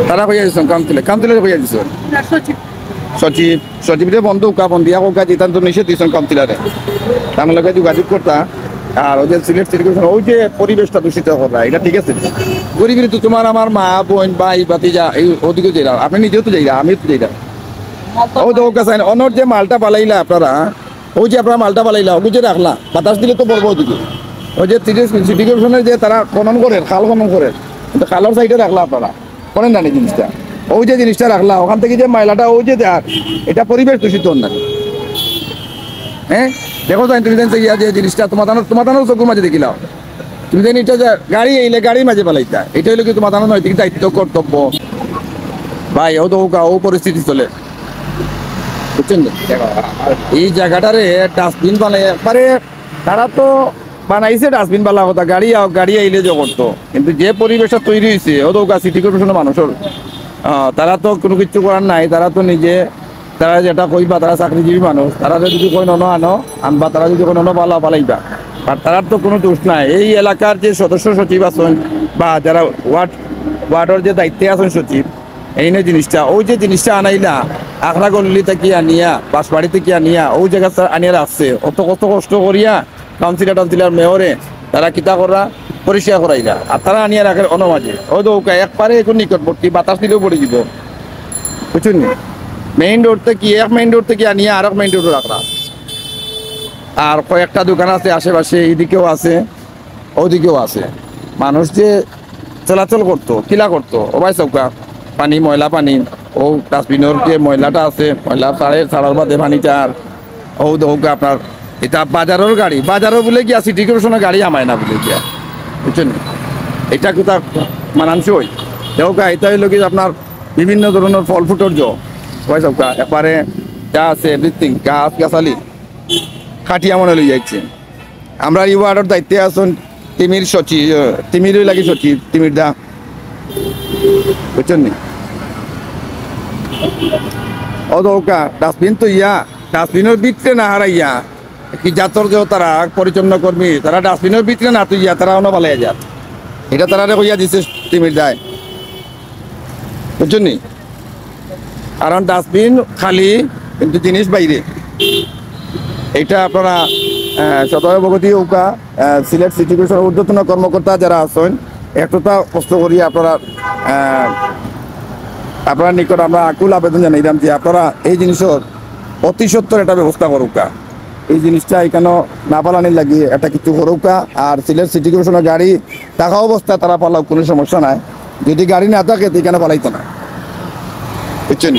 তারা কইয়া দিছেন কামতিলে কইয়া দিছেন সচিবরে বন্ধু উকা বন্দিয়া কোকা জিতান তো নিষেধ দিছেন কামতিলারে তার লগে যোগাযোগ করতা আর ওদের সিলেট সিটি কর্পোরেশন ওই যে পরিবেশটা দূষিত করা এটা ঠিক আছে গরিবের তো তোমার আমার মা বোন ভাই বাতিজা এই ওদিকে যাইরা আপনি নিজেও তো যাইরা আমিও তো যাইরা ও তো ওকে চাই অনর যে মালটা পালাইলা আপনারা ওই যে আপনারা মালটা পালাইলা ওগুলো যে রাখলা বাতাস দিলে তো পড়বো ওদিকে ওই যে সিটি কর্পোরেশনের যে তারা খনন করে খাল খনন করে কিন্তু খালের সাইডে রাখলা আপনারা করেন না জিনিসটা ওই যে জিনিসটা রাখলা ওখান থেকে যে ময়লাটা ওই যে দেখ এটা পরিবেশ দূষিত না হ্যাঁ দেখো তাই তুমি জানতে গিয়া যে জিনিসটা তোমার চোখের মাঝে দেখিলাও তুমি জানি এটা যে গাড়ি এলে গাড়ির মাঝে পালাইতা এটা হলো কি তোমার নৈতিক দায়িত্ব কর্তব্য ভাই ও তো ও পরিস্থিতি চলে বুঝছেন এই জায়গাটারে ডাস্টবিন বানাই একবারে তারা তো বানাইছে ডাস্টবিন বালা কথা গাড়ি আইলে যে করতো কিন্তু যে পরিবেশটা তৈরি হয়েছে ও তো সিটি কর্পোরেশনের মানুষের তারা তো কোনো কিছু করার নাই তারা তো নিজে তারা যেটা কইবা তারা চাকরিজীবী মানুষ তারা যদি কই আনো আনবা তারা যদি কোনো পালা পালাইবা আর তার তো কোনো দোষ নাই এই এলাকার যে সদস্য সচিব আছেন বা যারা ওয়ার্ডের যে দায়িত্বে আছেন সচিব এই নিয়ে জিনিসটা ওই যে জিনিসটা আনাইলা আখড়া গল্লি থেকে আনিয়া বাঁশবাড়ি থেকে আনিয়া ওই জায়গা আনিয়া রাখছে অত কষ্ট করিয়া কাউন্সিলর মেয়রে তারা কিতা করা পরিষ্কার করাইলা আর তারা আনিয়া রাখে অনমাঝে ওই তো একবারে এখন নিকটবর্তী বাতাস দিলেও পড়ে দিব বুঝছেন মেইন রোড থেকে মেইন রোড থেকে আনিয়া আর মেইন রোড রাখলা আর কয়েকটা দোকান আছে আশেপাশে এইদিকেও আছে ওদিকেও আছে মানুষ যে চলাচল করতো কিলা করতো ও ভাই চৌকা পানি ময়লা পানি ও ডাস্টবিনের যে ময়লাটা আছে ময়লা ছাড়ার বাদে পানিটা আর ও দৌকা আপনার এটা বাজারের গাড়ি বাজারও বলে গিয়া সিটি কর্পোরেশনের গাড়ি আমায় না বলে গিয়া বুঝছেন এটা কোথা মানানসই দৌকা এটা হইল কি আপনার বিভিন্ন ধরনের ফল ফুটর ভাই চৌকা একবারে যা আছে এভরিথিং গাছ গাছালি খাটিয়া মনে লই যাচ্ছে আমরা এই ওয়ার্ডের দায়িত্বে আছেন তিমির লাগি সচিব তিমির দা বুঝছেন নি ও দৌকা ডাস্টবিন তো ডাস্টবিনের ভিতরে না হারাইয়া কি জাতর যে তারা পরিচ্ছন্ন কর্মী তারা ডাস্টবিনের ভিতরে না তুইয়া তারা অন্য পালাই যা এটা তারা কইয়া দিছে তিমির দায় বুঝছেন নি কারণ ডাস্টবিন খালি কিন্তু জিনিস বাইরে এটা আপনারা সদয় ভগতী উকা সিলেট সিটি কর্পোরেশনের ঊর্ধ্বতন কর্মকর্তা যারা আছেন একটুটা কষ্ট করি আপনারা নিকট আমরা আকুল আবেদন জানাইলাম যে আপনারা এই জিনিসের অতি সত্তর একটা ব্যবস্থা করুকা এই জিনিসটা এখানে না পালানির লাগিয়ে একটা কিছু করুকা আর সিলেট সিটি কর্পোরেশনের গাড়ি থাকা অবস্থা তারা পালাও কোনো সমস্যা নাই যদি গাড়ি না থাকে এখানে পালাইতো না বুঝছেন